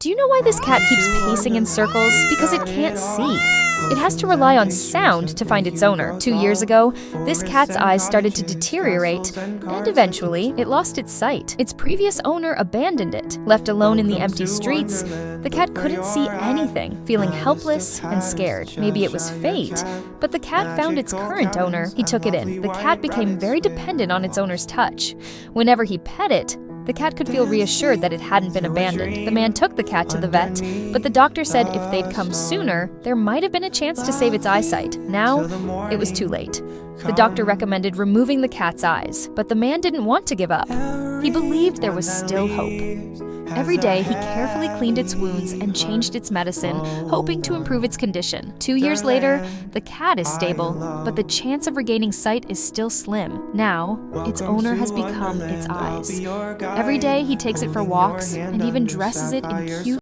Do you know why this cat keeps pacing in circles? Because it can't see. It has to rely on sound to find its owner. 2 years ago, this cat's eyes started to deteriorate, and eventually, it lost its sight. Its previous owner abandoned it. Left alone in the empty streets, the cat couldn't see anything, feeling helpless and scared. Maybe it was fate, but the cat found its current owner. He took it in. The cat became very dependent on its owner's touch. Whenever he pet it, the cat could feel reassured that it hadn't been abandoned. The man took the cat to the vet, but the doctor said if they'd come sooner, there might have been a chance to save its eyesight. Now, it was too late. The doctor recommended removing the cat's eyes, but the man didn't want to give up. He believed there was still hope. Every day, he carefully cleaned its wounds and changed its medicine, hoping to improve its condition. 2 years later, the cat is stable, but the chance of regaining sight is still slim. Now, its owner has become its eyes. Every day, he takes it for walks and even dresses it in cute